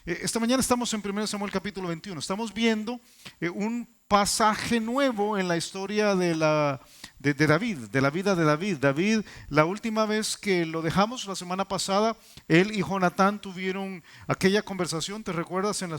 Esta mañana estamos en 1 Samuel capítulo 21. Estamos viendo un pasaje nuevo en la historia de David, de la vida de David. David, la última vez que lo dejamos, la semana pasada, él y Jonatán tuvieron aquella conversación, ¿te recuerdas? En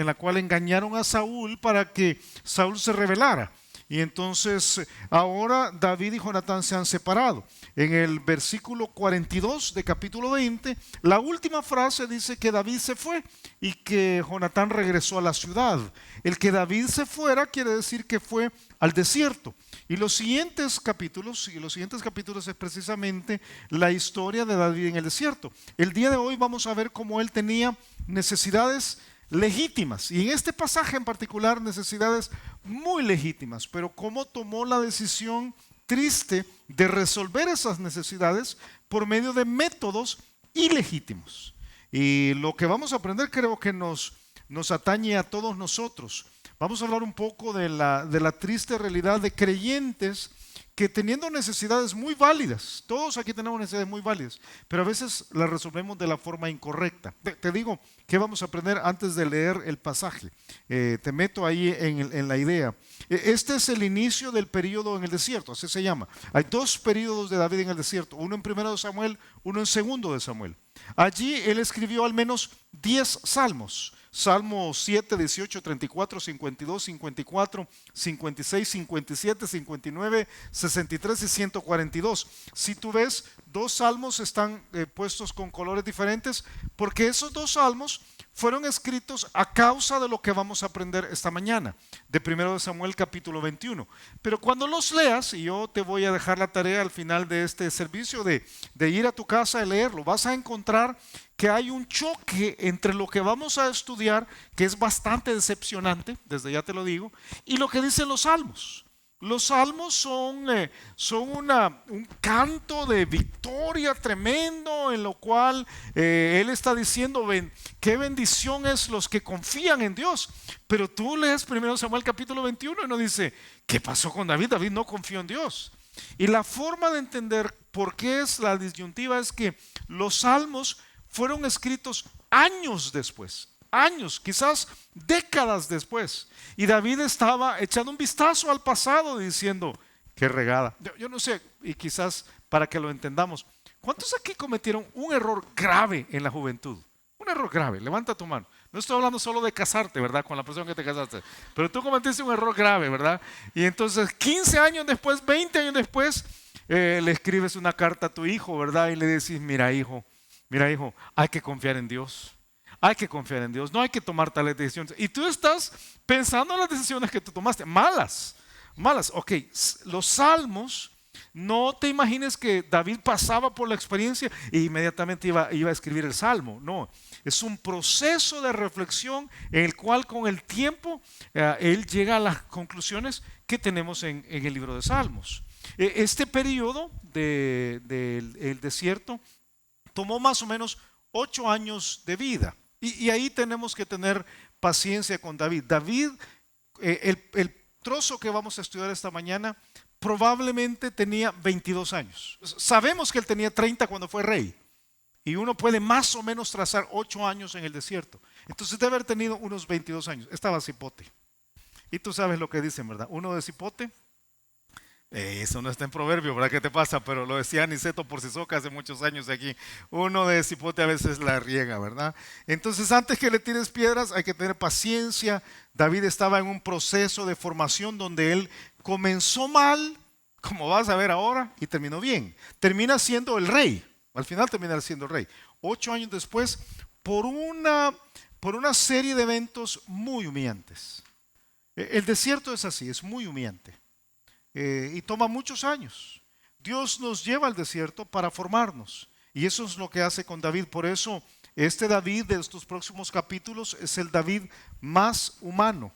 la cual engañaron a Saúl para que Saúl se rebelara. Y entonces ahora David y Jonatán se han separado. En el versículo 42 de capítulo 20, la última frase dice que David se fue y que Jonatán regresó a la ciudad. El que David se fuera quiere decir que fue al desierto. Y los siguientes capítulos es precisamente la historia de David en el desierto. El día de hoy vamos a ver cómo él tenía necesidades legítimas, y en este pasaje en particular necesidades muy legítimas, pero cómo tomó la decisión triste de resolver esas necesidades por medio de métodos ilegítimos. Y lo que vamos a aprender creo que nos atañe a todos nosotros. Vamos a hablar un poco de la triste realidad de creyentes que teniendo necesidades muy válidas, todos aquí tenemos necesidades muy válidas, pero a veces las resolvemos de la forma incorrecta. Te digo que vamos a aprender antes de leer el pasaje. Te meto ahí en la idea. Este es el inicio del periodo en el desierto, así se llama. Hay dos periodos de David en el desierto, uno en 1 Samuel, uno en 2 Samuel. Allí él escribió al menos 10 salmos. Salmo 7, 18, 34, 52, 54, 56, 57, 59, 63 y 142. Si tú ves, dos salmos están puestos con colores diferentes porque esos dos salmos fueron escritos a causa de lo que vamos a aprender esta mañana, de 1 Samuel capítulo 21. Pero cuando los leas, y yo te voy a dejar la tarea al final de este servicio de ir a tu casa y leerlo, vas a encontrar que hay un choque entre lo que vamos a estudiar, que es bastante decepcionante, desde ya te lo digo, y lo que dicen los salmos. Los salmos son un canto de victoria tremendo en lo cual él está diciendo qué bendición es los que confían en Dios. Pero tú lees 1 Samuel capítulo 21 y no dice, ¿qué pasó con David? David no confió en Dios. Y la forma de entender por qué es la disyuntiva es que los salmos fueron escritos años después. Años, quizás décadas después. Y David estaba echando un vistazo al pasado diciendo, qué regada. Yo no sé, y quizás para que lo entendamos, ¿cuántos aquí cometieron un error grave en la juventud? Un error grave, levanta tu mano. No estoy hablando solo de casarte, ¿verdad? Con la persona que te casaste. Pero tú cometiste un error grave, ¿verdad? Y entonces 15 años después, 20 años después, le escribes una carta a tu hijo, ¿verdad? Y le decís, mira hijo, hay que confiar en Dios. Hay que confiar en Dios, no hay que tomar tales decisiones. Y tú estás pensando en las decisiones que tú tomaste, malas. Ok, los salmos, no te imagines que David pasaba por la experiencia e inmediatamente iba a escribir el salmo. No, es un proceso de reflexión en el cual con el tiempo él llega a las conclusiones que tenemos en el libro de Salmos. Este periodo del desierto tomó más o menos 8 años de vida. Y ahí tenemos que tener paciencia con David. David, el trozo que vamos a estudiar esta mañana, probablemente tenía 22 años. Sabemos que él tenía 30 cuando fue rey. Y uno puede más o menos trazar 8 años en el desierto. Entonces debe haber tenido unos 22 años. Estaba cipote. Y tú sabes lo que dicen, ¿verdad? Uno de cipote. Eso no está en proverbio, ¿verdad? ¿Qué te pasa? Pero lo decía Aniceto por Sisoca hace muchos años aquí. Uno de cipote a veces la riega, ¿verdad? Entonces antes que le tires piedras hay que tener paciencia. David estaba en un proceso de formación donde él comenzó mal, como vas a ver ahora, y terminó bien. Termina siendo el rey. Al final termina siendo el rey. 8 años después, por una serie de eventos muy humillantes. El desierto es así, es muy humillante. Y toma muchos años. Dios nos lleva al desierto para formarnos. Y eso es lo que hace con David. Por eso este David de estos próximos capítulos es el David más humano.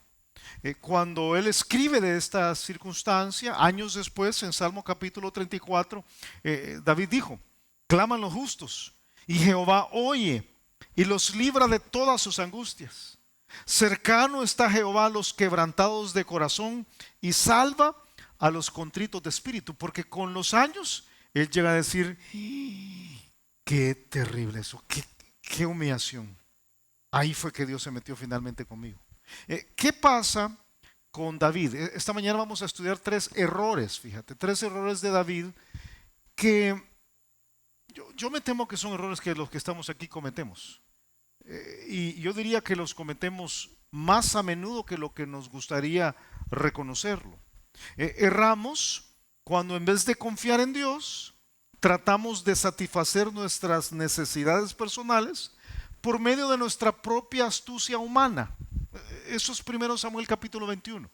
Cuando él escribe de esta circunstancia, años después, en Salmo capítulo 34, David dijo, claman los justos y Jehová oye y los libra de todas sus angustias. Cercano está Jehová a los quebrantados de corazón y salva a los contritos de espíritu, porque con los años él llega a decir, qué terrible eso, qué humillación. Ahí fue que Dios se metió finalmente conmigo. ¿Qué pasa con David? Esta mañana vamos a estudiar tres errores, fíjate, tres errores de David que yo me temo que son errores que los que estamos aquí cometemos. Y yo diría que los cometemos más a menudo que lo que nos gustaría reconocerlo. Erramos cuando en vez de confiar en Dios, tratamos de satisfacer nuestras necesidades personales por medio de nuestra propia astucia humana. Eso es 1 Samuel capítulo 21.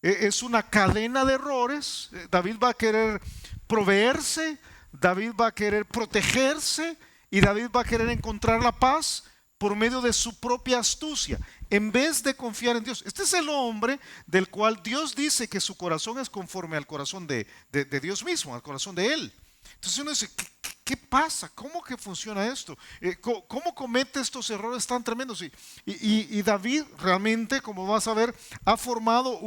Es una cadena de errores. David va a querer proveerse, David va a querer protegerse y David va a querer encontrar la paz por medio de su propia astucia, en vez de confiar en Dios. Este es el hombre del cual Dios dice que su corazón es conforme al corazón de Dios mismo, al corazón de Él. Entonces uno dice, ¿qué pasa? ¿Cómo que funciona esto? ¿Cómo comete estos errores tan tremendos? Y David realmente, como vas a ver, ha formado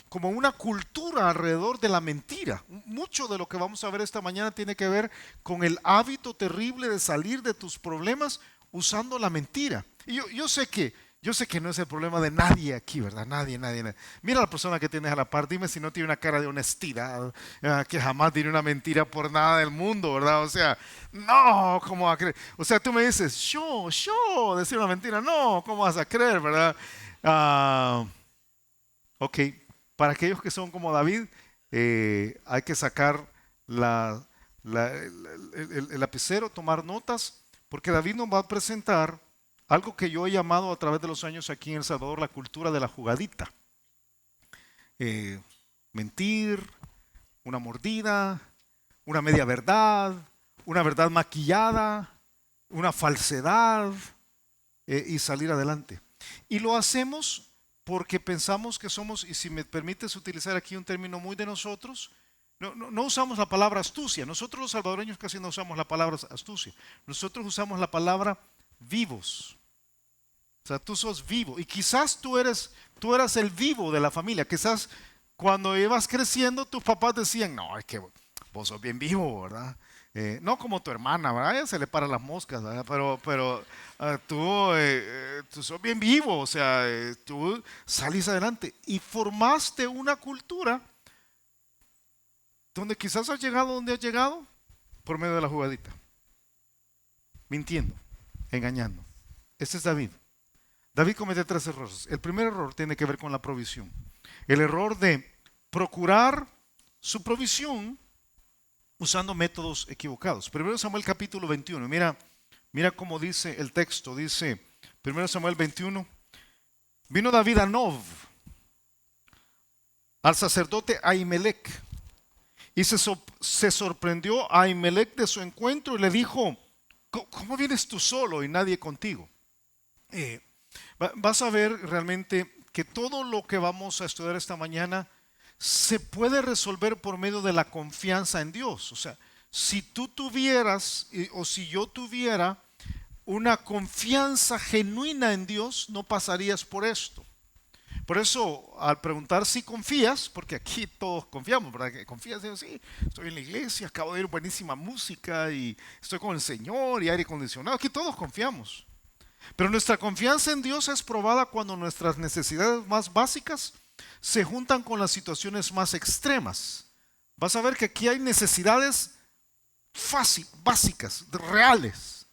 como una cultura alrededor de la mentira. Mucho de lo que vamos a ver esta mañana tiene que ver con el hábito terrible de salir de tus problemas usando la mentira. Y yo sé que no es el problema de nadie aquí, ¿verdad? Nadie. Mira a la persona que tienes a la par, dime si no tiene una cara de honestidad, que jamás diré una mentira por nada del mundo, ¿verdad? O sea, no, ¿cómo va a creer? O sea, tú me dices, yo, decir una mentira, no, ¿cómo vas a creer, verdad? Ok, para aquellos que son como David, hay que sacar el lapicero, tomar notas, porque David nos va a presentar algo que yo he llamado a través de los años aquí en El Salvador la cultura de la jugadita. Mentir, una mordida, una media verdad, una verdad maquillada, una falsedad y salir adelante. Y lo hacemos porque pensamos que somos, y si me permites utilizar aquí un término muy de nosotros, no usamos la palabra astucia. Nosotros los salvadoreños casi no usamos la palabra astucia. Nosotros usamos la palabra vivos. O sea, tú sos vivo. Y quizás tú eras el vivo de la familia. Quizás cuando ibas creciendo, tus papás decían, no, es que vos sos bien vivo, ¿verdad? No como tu hermana, ¿verdad? A ella se le paran las moscas, ¿verdad? Pero tú sos bien vivo, o sea, tú salís adelante. Y formaste una cultura donde quizás has llegado donde has llegado por medio de la jugadita. Mintiendo, engañando. Este es David. David comete tres errores. El primer error tiene que ver con la provisión. El error de procurar su provisión usando métodos equivocados. 1 Samuel capítulo 21. Mira cómo dice el texto. Dice 1 Samuel 21. Vino David a Nob, al sacerdote Ahimelech, y se sorprendió a Ahimelech de su encuentro y le dijo, ¿cómo vienes tú solo y nadie contigo? Vas a ver realmente que todo lo que vamos a estudiar esta mañana se puede resolver por medio de la confianza en Dios. O sea, si tú tuvieras o si yo tuviera una confianza genuina en Dios, no pasarías por esto. Por eso, al preguntar si confías, porque aquí todos confiamos, ¿verdad? Que confías, digo, sí, estoy en la iglesia, acabo de oír buenísima música y estoy con el Señor y aire acondicionado. Aquí todos confiamos. Pero nuestra confianza en Dios es probada cuando nuestras necesidades más básicas se juntan con las situaciones más extremas. Vas a ver que aquí hay necesidades básicas, reales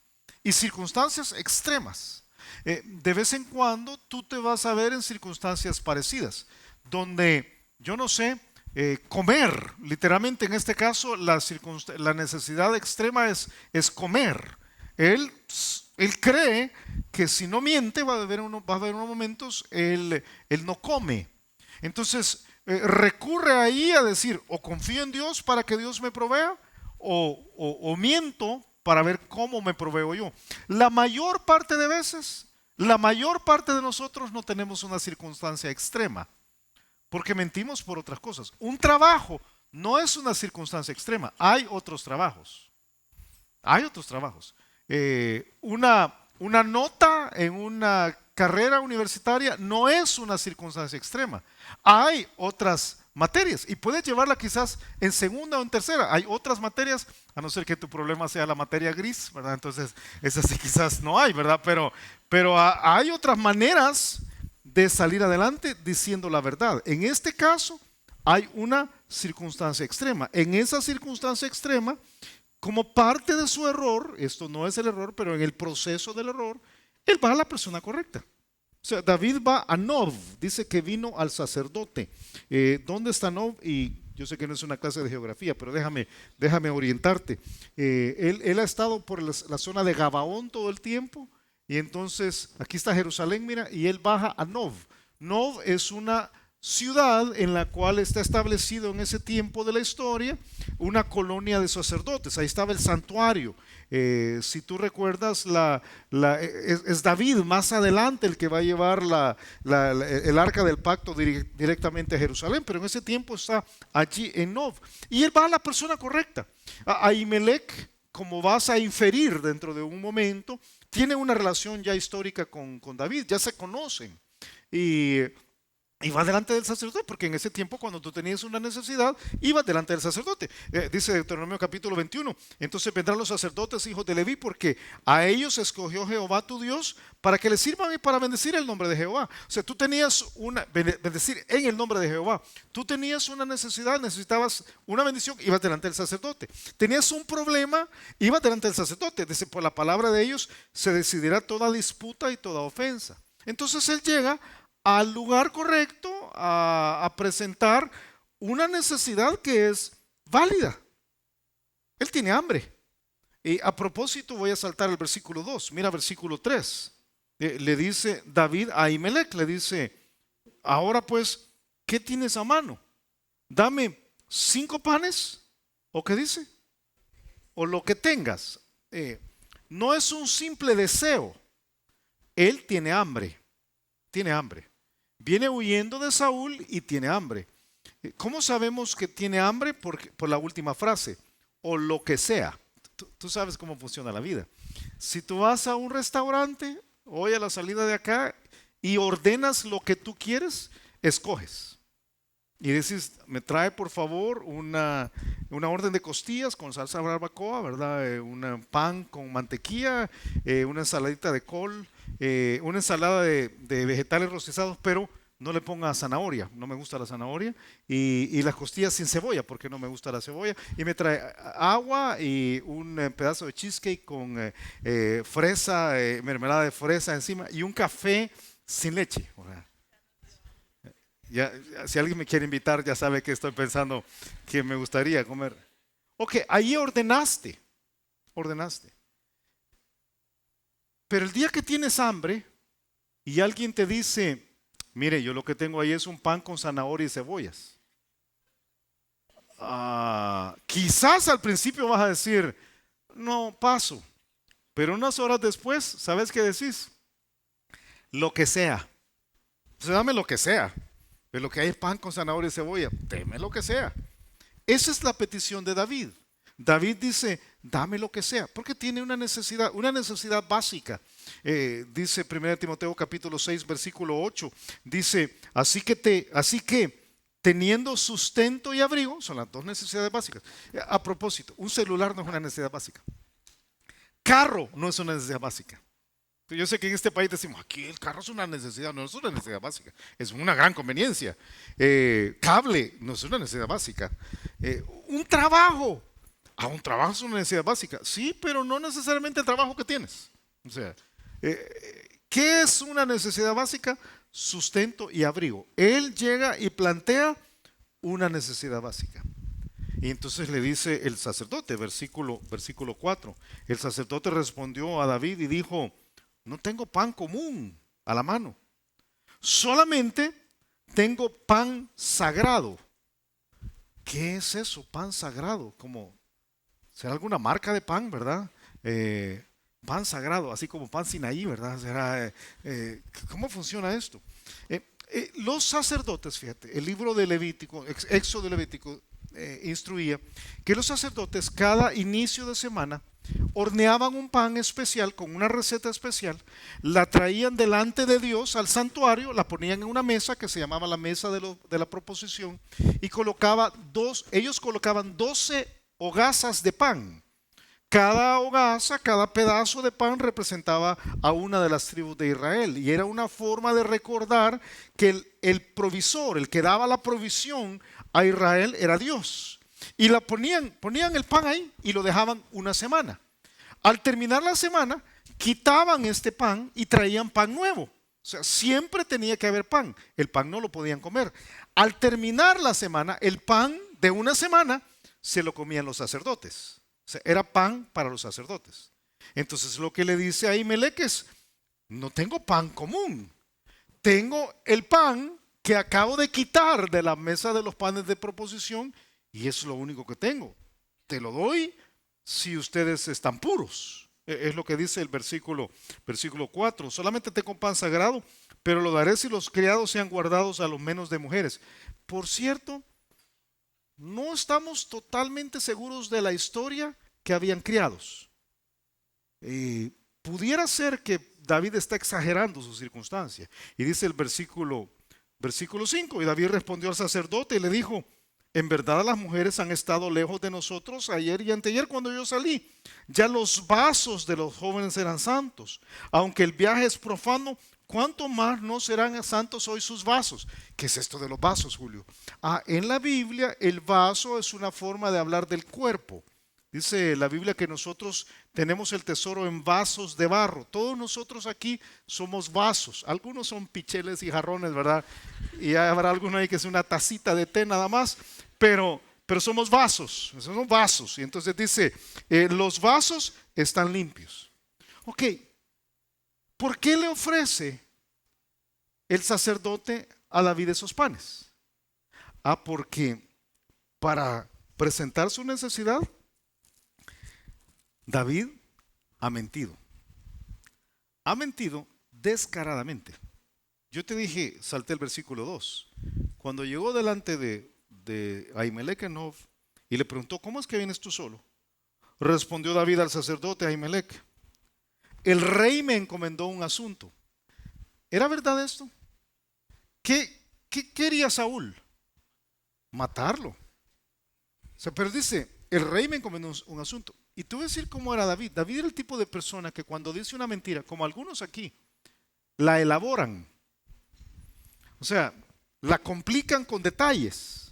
y circunstancias extremas. De vez en cuando tú te vas a ver en circunstancias parecidas, donde, yo no sé, comer, literalmente en este caso la necesidad extrema es comer. Él cree que si no miente va a haber unos momentos él no come. Entonces recurre ahí a decir, o confío en Dios para que Dios me provea, o miento para ver cómo me proveo yo. La mayor parte de veces, la mayor parte de nosotros no tenemos una circunstancia extrema, porque mentimos por otras cosas. Un trabajo no es una circunstancia extrema, hay otros trabajos. Hay otros trabajos. Una nota en una carrera universitaria no es una circunstancia extrema. Hay otras materias y puedes llevarla quizás en segunda o en tercera. Hay otras materias, a no ser que tu problema sea la materia gris, ¿verdad? Entonces, esa sí quizás no hay, ¿verdad? Pero hay otras maneras de salir adelante diciendo la verdad. En este caso, hay una circunstancia extrema. En esa circunstancia extrema, como parte de su error, esto no es el error, pero en el proceso del error, él va a la persona correcta. O sea, David va a Nob, dice que vino al sacerdote. ¿Dónde está Nob? Y yo sé que no es una clase de geografía, pero déjame orientarte. Él ha estado por la zona de Gabaón todo el tiempo, y entonces aquí está Jerusalén, mira, y él baja a Nob. Nob es una ciudad en la cual está establecido en ese tiempo de la historia una colonia de sacerdotes. Ahí estaba el santuario. Si tú recuerdas, es David más adelante el que va a llevar el arca del pacto directamente a Jerusalén, pero en ese tiempo está allí en Nob. Y él va a la persona correcta. Ahimelech, como vas a inferir dentro de un momento, tiene una relación ya histórica con David, ya se conocen. Y va delante del sacerdote, porque en ese tiempo cuando tú tenías una necesidad, ibas delante del sacerdote. Dice Deuteronomio capítulo 21, entonces vendrán los sacerdotes hijos de Leví, porque a ellos escogió Jehová tu Dios para que les sirvan y para bendecir el nombre de Jehová. O sea, tú tenías bendecir en el nombre de Jehová. Tú tenías una necesidad, necesitabas una bendición, ibas delante del sacerdote. Tenías un problema, ibas delante del sacerdote. Dice, por la palabra de ellos se decidirá toda disputa y toda ofensa. Entonces él llega al lugar correcto a presentar una necesidad que es válida. Él tiene hambre. Y a propósito voy a saltar el versículo 2. Mira versículo 3. Le dice David a Ahimelech, le dice, ahora pues, ¿qué tienes a mano? Dame 5 panes, ¿o qué dice? O lo que tengas. No es un simple deseo. Él tiene hambre. Tiene hambre. Viene huyendo de Saúl y tiene hambre. ¿Cómo sabemos que tiene hambre? Por la última frase, o lo que sea. Tú sabes cómo funciona la vida. Si tú vas a un restaurante, hoy a la salida de acá, y ordenas lo que tú quieres, escoges. Y dices, me trae por favor una orden de costillas con salsa barbacoa, ¿verdad? Un pan con mantequilla, una ensaladita de col, una ensalada de vegetales rostizados, pero no le ponga zanahoria, no me gusta la zanahoria, y las costillas sin cebolla, porque no me gusta la cebolla, y me trae agua y un pedazo de cheesecake con fresa, mermelada de fresa encima, y un café sin leche. Ya, si alguien me quiere invitar, ya sabe que estoy pensando que me gustaría comer. Ok, ahí ordenaste. Pero el día que tienes hambre y alguien te dice, mire, yo lo que tengo ahí es un pan con zanahoria y cebollas. Quizás al principio vas a decir, no, paso. Pero unas horas después, ¿sabes qué decís? Lo que sea. O sea, dame lo que sea. De lo que hay pan con zanahoria y cebolla, deme lo que sea. Esa es la petición de David. David dice, dame lo que sea, porque tiene una necesidad básica. Dice 1 Timoteo capítulo 6, versículo 8, dice, así que teniendo sustento y abrigo, son las dos necesidades básicas. A propósito, un celular no es una necesidad básica. Carro no es una necesidad básica. Yo sé que en este país decimos, aquí el carro es una necesidad, no es una necesidad básica, es una gran conveniencia. Cable no es una necesidad básica. Un trabajo es una necesidad básica, sí, pero no necesariamente el trabajo que tienes. O sea, ¿qué es una necesidad básica? Sustento y abrigo. Él llega y plantea una necesidad básica. Y entonces le dice el sacerdote, versículo 4, el sacerdote respondió a David y dijo, no tengo pan común a la mano, solamente tengo pan sagrado. ¿Qué es eso? Pan sagrado, como será alguna marca de pan, ¿verdad? Pan sagrado, así como pan Sinaí, ¿verdad? ¿Será, ¿cómo funciona esto? Los sacerdotes, fíjate, el libro de Levítico, Éxodo de Levítico, instruía que los sacerdotes cada inicio de semana horneaban un pan especial con una receta especial, la traían delante de Dios al santuario, la ponían en una mesa que se llamaba la mesa de la proposición y ellos colocaban 12 hogazas de pan. Cada hogaza, cada pedazo de pan representaba a una de las tribus de Israel y era una forma de recordar que el provisor, el que daba la provisión a Israel era Dios. Y ponían el pan ahí y lo dejaban una semana. Al terminar la semana, quitaban este pan y traían pan nuevo. O sea, siempre tenía que haber pan. El pan no lo podían comer. Al terminar la semana, el pan de una semana se lo comían los sacerdotes. O sea, era pan para los sacerdotes. Entonces lo que le dice a Ahimelech es, no tengo pan común. Tengo el pan que acabo de quitar de la mesa de los panes de proposición y es lo único que tengo. Te lo doy si ustedes están puros. Es lo que dice el versículo 4. Solamente tengo pan sagrado, pero lo daré si los criados sean guardados a lo menos de mujeres. Por cierto, no estamos totalmente seguros de la historia que habían criados. Pudiera ser que David está exagerando su circunstancia. Y dice el versículo 5, y David respondió al sacerdote y le dijo, en verdad las mujeres han estado lejos de nosotros ayer y anteayer cuando yo salí. Ya los vasos de los jóvenes eran santos. Aunque el viaje es profano, ¿cuánto más no serán santos hoy sus vasos? ¿Qué es esto de los vasos, Julio? En la Biblia el vaso es una forma de hablar del cuerpo. Dice la Biblia que nosotros tenemos el tesoro en vasos de barro. Todos nosotros aquí somos vasos. Algunos son picheles y jarrones, ¿verdad? Y habrá alguno ahí que es una tacita de té nada más. Pero somos vasos. Somos vasos. Y entonces dice, los vasos están limpios. Ok. ¿Por qué le ofrece el sacerdote a David esos panes? Porque para presentar su necesidad, David ha mentido. Ha mentido descaradamente. Yo te dije, salté el versículo 2. Cuando llegó delante de Ahimelech Nob y le preguntó, ¿cómo es que vienes tú solo? Respondió David al sacerdote Ahimelech, el rey me encomendó un asunto. ¿Era verdad esto? ¿Qué quería Saúl? Matarlo. O sea, pero dice, el rey me encomendó un asunto. Y te voy a decir cómo era David. David era el tipo de persona que cuando dice una mentira, como algunos aquí, la elaboran. O sea, la complican con detalles.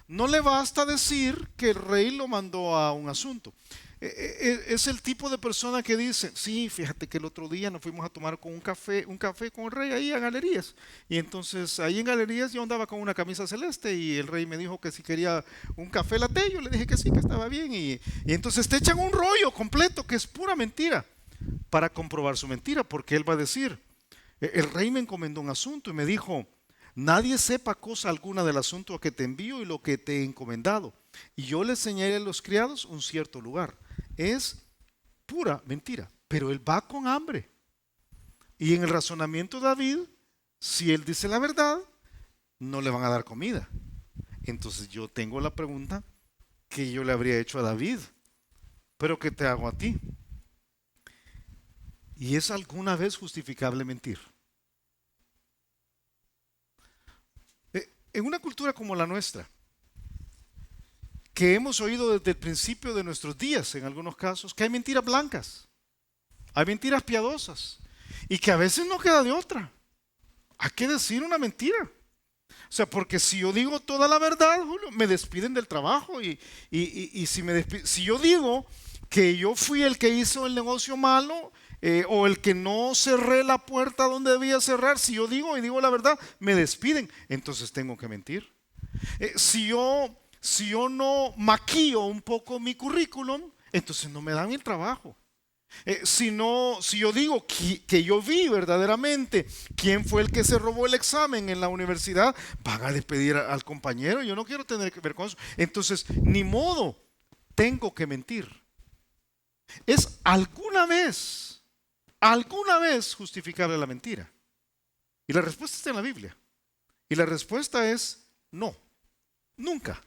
No le basta decir que el rey lo mandó a un asunto. Es el tipo de persona que dice, sí, fíjate que el otro día nos fuimos a tomar con un café con el rey ahí a Galerías. Y entonces ahí en Galerías yo andaba con una camisa celeste y el rey me dijo que si quería un café latte, yo le dije que sí, que estaba bien. Y entonces te echan un rollo completo que es pura mentira para comprobar su mentira, porque él va a decir, el rey me encomendó un asunto y me dijo, nadie sepa cosa alguna del asunto a que te envío y lo que te he encomendado. Y yo le señalé a los criados un cierto lugar. Es pura mentira, pero él va con hambre. Y en el razonamiento de David, si él dice la verdad, no le van a dar comida. Entonces yo tengo la pregunta que yo le habría hecho a David, pero ¿qué te hago a ti? ¿Y es alguna vez justificable mentir? En una cultura como la nuestra, que hemos oído desde el principio de nuestros días, en algunos casos, que hay mentiras blancas, hay mentiras piadosas, y que a veces no queda de otra. Hay que decir una mentira. O sea, porque si yo digo toda la verdad, Julio, me despiden del trabajo. Y si yo digo que yo fui el que hizo el negocio malo, o el que no cerré la puerta donde debía cerrar, si yo digo la verdad, me despiden. Entonces tengo que mentir. Si yo no maquillo un poco mi currículum, entonces no me dan el trabajo. Si yo digo que yo vi verdaderamente quién fue el que se robó el examen en la universidad, van a despedir al compañero. Yo no quiero tener que ver con eso. Entonces, ni modo, tengo que mentir. ¿Es alguna vez justificable la mentira? Y la respuesta está en la Biblia. Y la respuesta es no, nunca.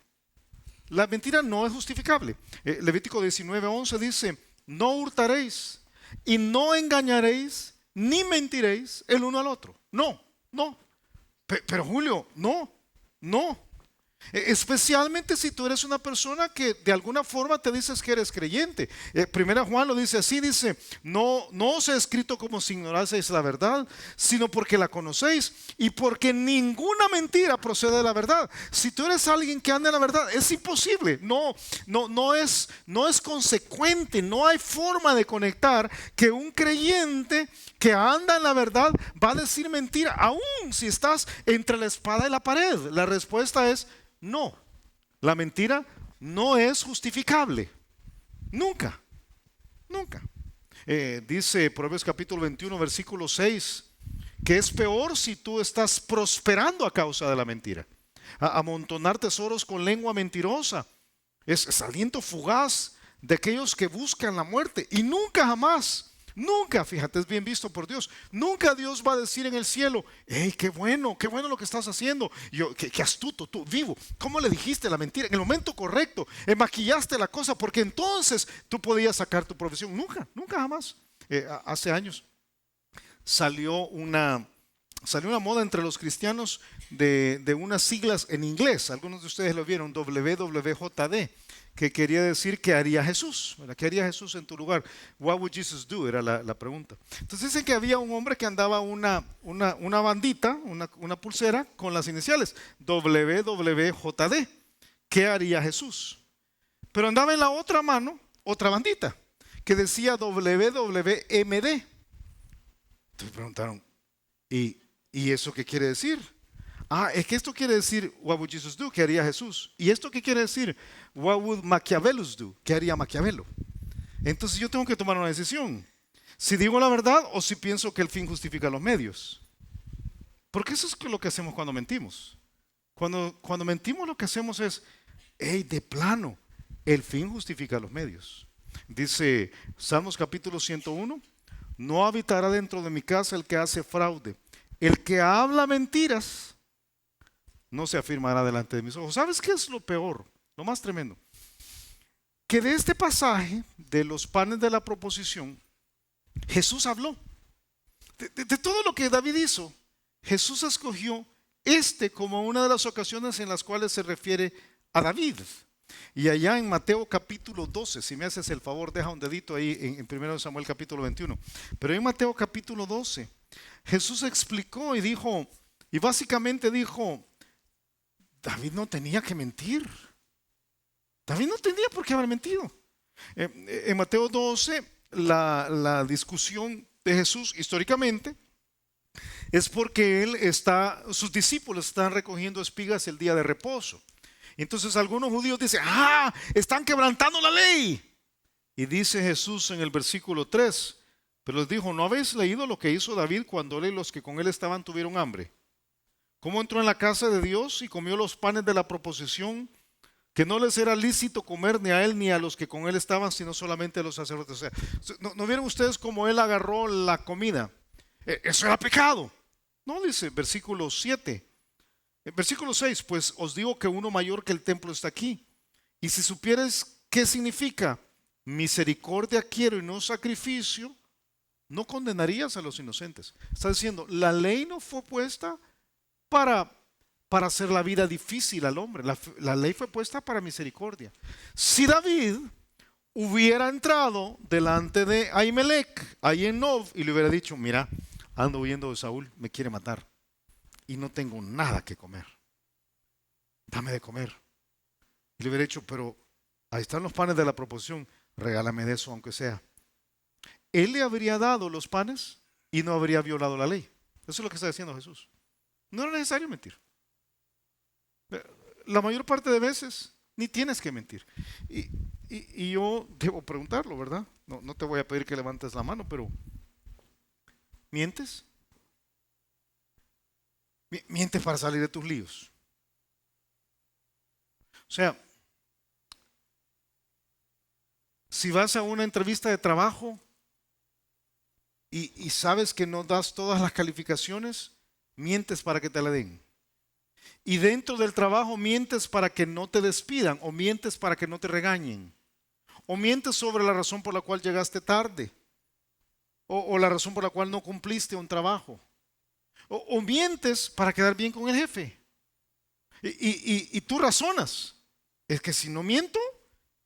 La mentira no es justificable. Levítico 19:11 dice, no hurtaréis y no engañaréis ni mentiréis el uno al otro. No, no. Pero Julio, no, no. Especialmente si tú eres una persona que de alguna forma te dices que eres creyente. Primera Juan lo dice así, dice, no os he escrito como si ignoraseis la verdad, sino porque la conocéis y porque ninguna mentira procede de la verdad. Si tú eres alguien que anda en la verdad, es imposible. No es consecuente, no hay forma de conectar que un creyente que anda en la verdad va a decir mentira, aun si estás entre la espada y la pared. La respuesta es no. La mentira no es justificable. Nunca, nunca. Dice Proverbios capítulo 21, versículo 6, que es peor si tú estás prosperando a causa de la mentira. Amontonar tesoros con lengua mentirosa es aliento fugaz de aquellos que buscan la muerte. Y nunca jamás, nunca, fíjate, es bien visto por Dios, nunca Dios va a decir en el cielo, hey, qué bueno lo que estás haciendo. Qué astuto, tú, vivo. ¿Cómo le dijiste la mentira? En el momento correcto, maquillaste la cosa, porque entonces tú podías sacar tu profesión. Nunca, nunca jamás. Hace años salió una moda entre los cristianos de unas siglas en inglés. Algunos de ustedes lo vieron, WWJD, que quería decir ¿qué haría Jesús? ¿Qué haría Jesús en tu lugar? What would Jesus do? Era la pregunta. Entonces dicen que había un hombre que andaba una bandita, una pulsera con las iniciales WWJD. ¿Qué haría Jesús? Pero andaba en la otra mano otra bandita que decía WWMD. Entonces preguntaron, ¿y eso qué quiere decir? Es que esto quiere decir what would Jesus do? ¿Qué haría Jesús? ¿Y esto qué quiere decir? What would Maquiavelus do? ¿Qué haría Maquiavelo? Entonces yo tengo que tomar una decisión. Si digo la verdad o si pienso que el fin justifica los medios. Porque eso es lo que hacemos cuando mentimos. Cuando mentimos lo que hacemos es, de plano, el fin justifica los medios. Dice Salmos capítulo 101, no habitará dentro de mi casa el que hace fraude. El que habla mentiras no se afirmará delante de mis ojos. ¿Sabes qué es lo peor? Lo más tremendo. Que de este pasaje, de los panes de la proposición, Jesús habló. De todo lo que David hizo, Jesús escogió como una de las ocasiones en las cuales se refiere a David. Y allá en Mateo capítulo 12, si me haces el favor, deja un dedito ahí en 1 Samuel capítulo 21. Pero en Mateo capítulo 12, Jesús explicó y dijo, y básicamente dijo, David no tenía que mentir. David no tenía por qué haber mentido. En Mateo 12, la discusión de Jesús históricamente es porque sus discípulos están recogiendo espigas el día de reposo. Entonces algunos judíos dicen, están quebrantando la ley. Y dice Jesús en el versículo 3, pero les dijo, ¿no habéis leído lo que hizo David cuando él y los que con él estaban tuvieron hambre? ¿Cómo entró en la casa de Dios y comió los panes de la proposición, que no les era lícito comer ni a él ni a los que con él estaban, sino solamente a los sacerdotes? O sea, ¿no vieron ustedes cómo él agarró la comida? Eso era pecado. No, dice versículo 7. Versículo 6, pues os digo que uno mayor que el templo está aquí. Y si supieres qué significa misericordia quiero y no sacrificio, no condenarías a los inocentes. Está diciendo, la ley no fue puesta para hacer la vida difícil al hombre. La ley fue puesta para misericordia. Si David hubiera entrado delante de Ahimelech, ahí en Nob, y le hubiera dicho, mira, ando huyendo de Saúl, me quiere matar y no tengo nada que comer, dame de comer. Y le hubiera dicho, pero ahí están los panes de la proposición, regálame de eso aunque sea. Él le habría dado los panes y no habría violado la ley. Eso es lo que está diciendo Jesús. No era necesario mentir. La mayor parte de veces ni tienes que mentir. Y yo debo preguntarlo, ¿verdad? No te voy a pedir que levantes la mano, pero ¿mientes? Mientes para salir de tus líos. O sea, si vas a una entrevista de trabajo y sabes que no das todas las calificaciones, mientes para que te la den. Y dentro del trabajo mientes para que no te despidan o mientes para que no te regañen. o mientes sobre la razón por la cual llegaste tarde, o la razón por la cual no cumpliste un trabajo, o mientes para quedar bien con el jefe. Y tú razonas, es que si no miento,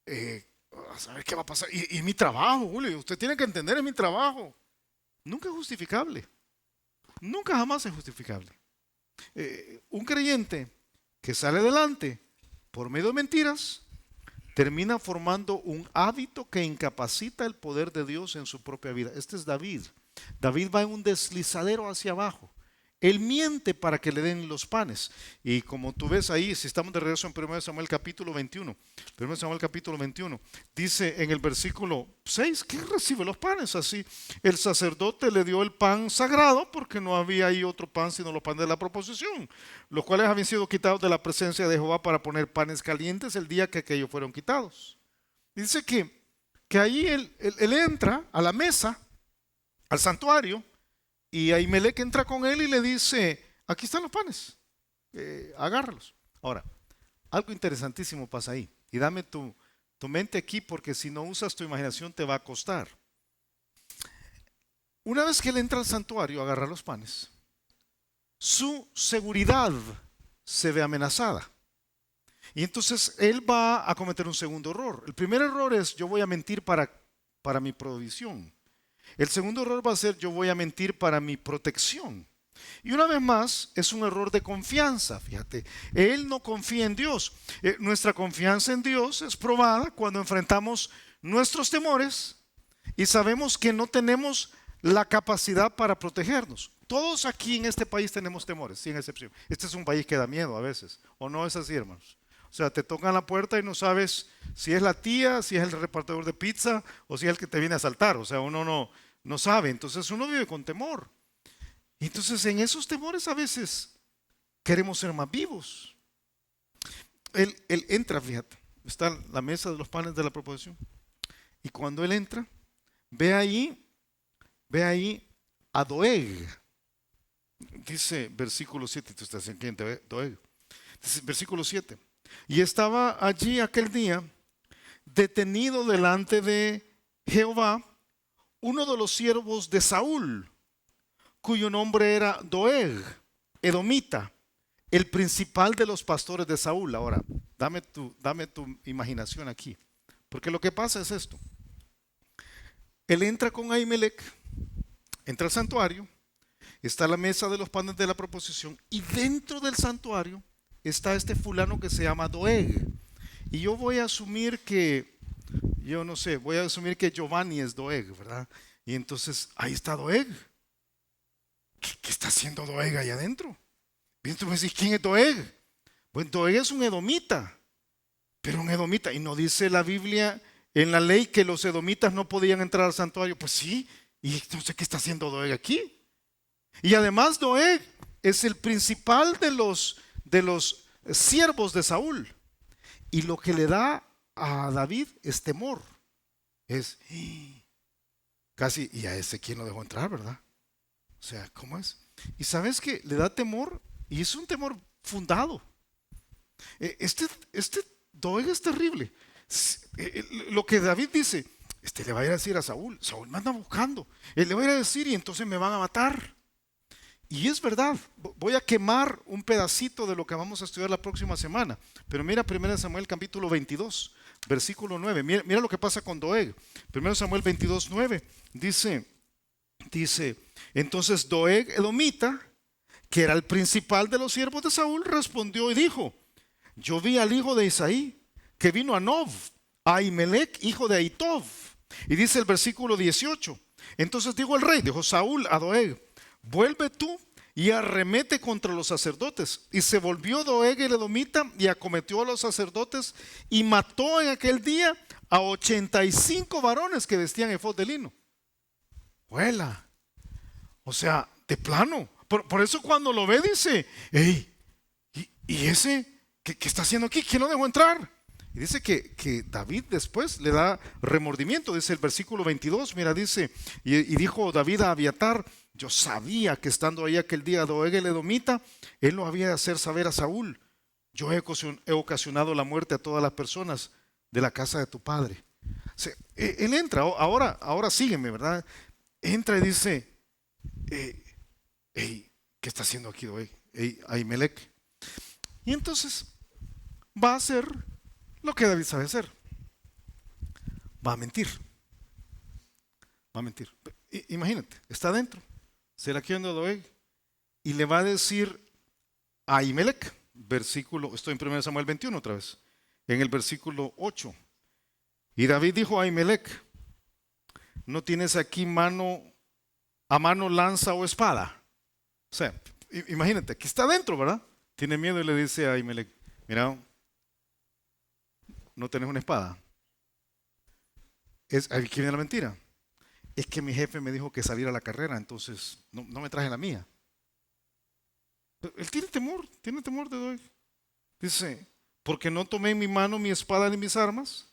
a saber qué va a pasar. Y mi trabajo, Julio, usted tiene que entender, es mi trabajo. Nunca es justificable, nunca jamás es justificable. Un creyente que sale adelante por medio de mentiras termina formando un hábito que incapacita el poder de Dios en su propia vida. Este es David. David va en un deslizadero hacia abajo. Él miente para que le den los panes. Y como tú ves ahí, si estamos de regreso en 1 Samuel capítulo 21, 1 Samuel capítulo 21, dice en el versículo 6, ¿quién recibe los panes? Así, el sacerdote le dio el pan sagrado porque no había ahí otro pan sino los panes de la proposición, los cuales habían sido quitados de la presencia de Jehová para poner panes calientes el día que aquellos fueron quitados. Dice que ahí él entra a la mesa, al santuario, y Ahimelech entra con él y le dice, aquí están los panes, agárralos. Ahora, algo interesantísimo pasa ahí. Y dame tu mente aquí, porque si no usas tu imaginación te va a costar. Una vez que él entra al santuario a agarrar los panes, su seguridad se ve amenazada. Y entonces él va a cometer un segundo error. El primer error es, yo voy a mentir para mi provisión. El segundo error va a ser, yo voy a mentir para mi protección. Y una vez más, es un error de confianza, fíjate. Él no confía en Dios. Nuestra confianza en Dios es probada cuando enfrentamos nuestros temores y sabemos que no tenemos la capacidad para protegernos. Todos aquí en este país tenemos temores, sin excepción. Este es un país que da miedo a veces, ¿o no es así, hermanos? O sea, te tocan la puerta y no sabes si es la tía, si es el repartidor de pizza o si es el que te viene a asaltar. O sea, uno no sabe. Entonces uno vive con temor. Y entonces en esos temores a veces queremos ser más vivos. Él entra, fíjate, está la mesa de los panes de la proposición. Y cuando él entra, ve ahí a Doeg. Dice versículo 7, tú estás en quién, Doeg. Dice versículo 7. Y estaba allí aquel día, detenido delante de Jehová, uno de los siervos de Saúl, cuyo nombre era Doeg, edomita, el principal de los pastores de Saúl. Ahora, dame tu imaginación aquí, porque lo que pasa es esto. Él entra con Ahimelech, entra al santuario, está la mesa de los panes de la proposición, y dentro del santuario está este fulano que se llama Doeg. Y yo voy a asumir que, Giovanni es Doeg, ¿verdad? Y entonces ahí está Doeg. ¿Qué está haciendo Doeg ahí adentro? Y tú me decís, ¿quién es Doeg? Pues Doeg es un edomita, pero un edomita. Y no dice la Biblia en la ley que los edomitas no podían entrar al santuario. Pues sí, y entonces ¿qué está haciendo Doeg aquí? Y además Doeg es el principal de los siervos de Saúl. Y lo que le da a David es temor. Es casi, y a ese quién lo dejó entrar, ¿verdad? O sea, ¿cómo es? Y sabes que le da temor, y es un temor fundado. Este Doeg es terrible. Lo que David dice, le va a ir a decir a Saúl, Saúl me anda buscando. Él le va a ir a decir y entonces me van a matar. Y es verdad, voy a quemar un pedacito de lo que vamos a estudiar la próxima semana. Pero mira 1 Samuel capítulo 22, versículo 9. Mira lo que pasa con Doeg. 1 Samuel 22, 9 dice, entonces Doeg edomita, que era el principal de los siervos de Saúl, respondió y dijo, yo vi al hijo de Isaí, que vino a Nob, a Ahimelech, hijo de Ahitob. Y dice el versículo 18, entonces dijo Saúl a Doeg, vuelve tú y arremete contra los sacerdotes. Y se volvió Doeg el edomita y acometió a los sacerdotes y mató en aquel día a 85 varones que vestían efod de lino. Vuela. O sea, de plano. Por eso cuando lo ve dice, hey, ¿y ese qué está haciendo aquí? ¿Quién lo dejó entrar? Y dice que David después le da remordimiento. Dice el versículo 22, mira, dice, y dijo David a Abiatar, yo sabía que estando ahí aquel día Doeg el edomita, él lo había de hacer saber a Saúl. Yo he ocasionado la muerte a todas las personas de la casa de tu padre. Él entra, ahora sígueme, ¿verdad? Entra y dice, eh, hey, ¿qué está haciendo aquí hoy? Hey, Ahimelech. Y entonces va a hacer lo que David sabe hacer. Va a mentir. Va a mentir. Imagínate, está adentro. Se la quiere Doeg y le va a decir a Ahimelech, estoy en 1 Samuel 21 otra vez, en el versículo 8. Y David dijo a Ahimelech, ¿no tienes aquí a mano lanza o espada? O sea, imagínate, aquí está adentro, ¿verdad? Tiene miedo y le dice a Ahimelech, mira, no tenés una espada. Aquí viene la mentira. Es que mi jefe me dijo que saliera a la carrera, entonces no me traje la mía. Él tiene temor de Doeg. Dice, porque no tomé en mi mano mi espada ni mis armas,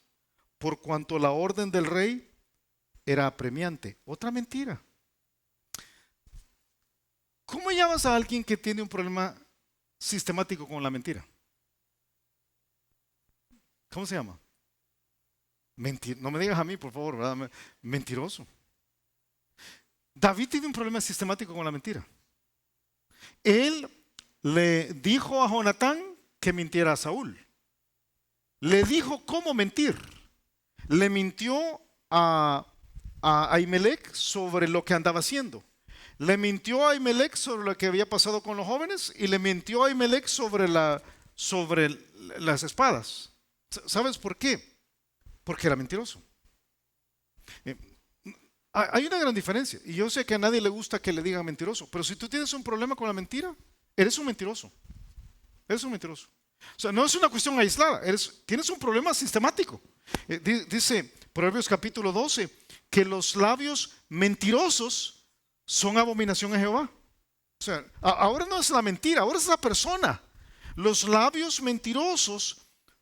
por cuanto la orden del rey era apremiante. Otra mentira. ¿Cómo llamas a alguien que tiene un problema sistemático con la mentira? ¿Cómo se llama? No me digas a mí, por favor, ¿verdad? Mentiroso. David tiene un problema sistemático con la mentira. Él le dijo a Jonatán que mintiera a Saúl. Le dijo cómo mentir. Le mintió a Ahimelech sobre lo que andaba haciendo. Le mintió a Ahimelech sobre lo que había pasado con los jóvenes y le mintió a Ahimelech sobre las espadas. ¿Sabes por qué? Porque era mentiroso. Hay una gran diferencia, y yo sé que a nadie le gusta que le digan mentiroso, pero si tú tienes un problema con la mentira, eres un mentiroso. Eres un mentiroso. O sea, no es una cuestión aislada, tienes un problema sistemático. Dice Proverbios capítulo 12 que los labios mentirosos son abominación a Jehová. O sea, ahora no es la mentira, ahora es la persona. Los labios mentirosos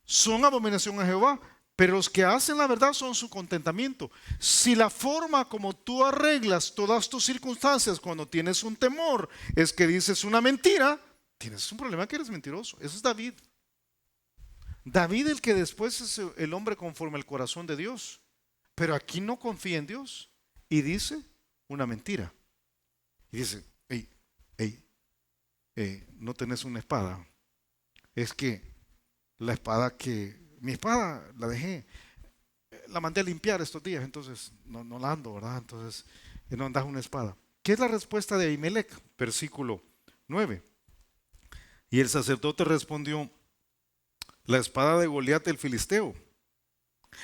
son abominación a Jehová. Pero los que hacen la verdad son su contentamiento. Si la forma como tú arreglas todas tus circunstancias cuando tienes un temor es que dices una mentira, tienes un problema que eres mentiroso. Eso es David. David, el que después es el hombre conforme al corazón de Dios. Pero aquí no confía en Dios y dice una mentira. Y dice, no tenés una espada. Es que la espada mi espada la dejé, la mandé a limpiar estos días, entonces no la ando, ¿verdad? Entonces no andas una espada. ¿Qué es la respuesta de Ahimelech? Versículo 9. Y el sacerdote respondió, la espada de Goliat el filisteo,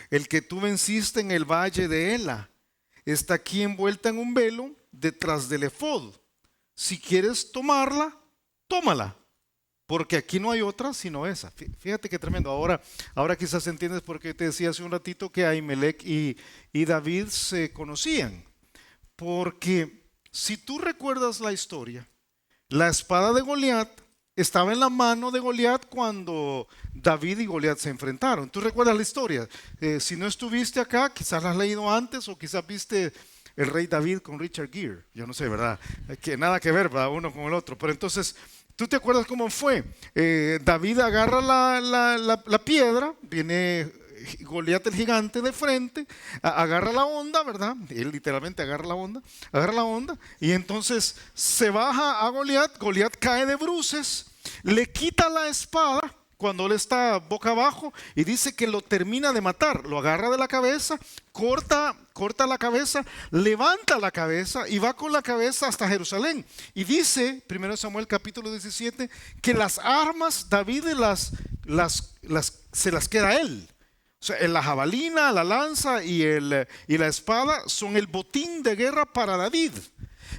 el que tú venciste en el valle de Ela, está aquí envuelta en un velo detrás del efod. Si quieres tomarla, tómala. Porque aquí no hay otra sino esa. Fíjate qué tremendo. Ahora quizás entiendes por qué te decía hace un ratito que Ahimelech y David se conocían. Porque si tú recuerdas la historia, la espada de Goliat estaba en la mano de Goliat cuando David y Goliat se enfrentaron. ¿Tú recuerdas la historia? Si no estuviste acá, quizás la has leído antes o quizás viste El Rey David con Richard Gere. Yo no sé, ¿verdad? Que nada que ver, ¿verdad? Uno con el otro. Pero entonces, ¿tú te acuerdas cómo fue? David agarra la piedra, viene Goliat el gigante de frente, agarra la onda, ¿verdad? Él literalmente agarra la onda, y entonces se baja a Goliat, Goliat cae de bruces, le quita la espada cuando él está boca abajo y dice que lo termina de matar, lo agarra de la cabeza, corta la cabeza, levanta la cabeza y va con la cabeza hasta Jerusalén. Y dice, 1 Samuel capítulo 17, que las armas David se las queda a él. O sea, la jabalina, la lanza y la espada son el botín de guerra para David.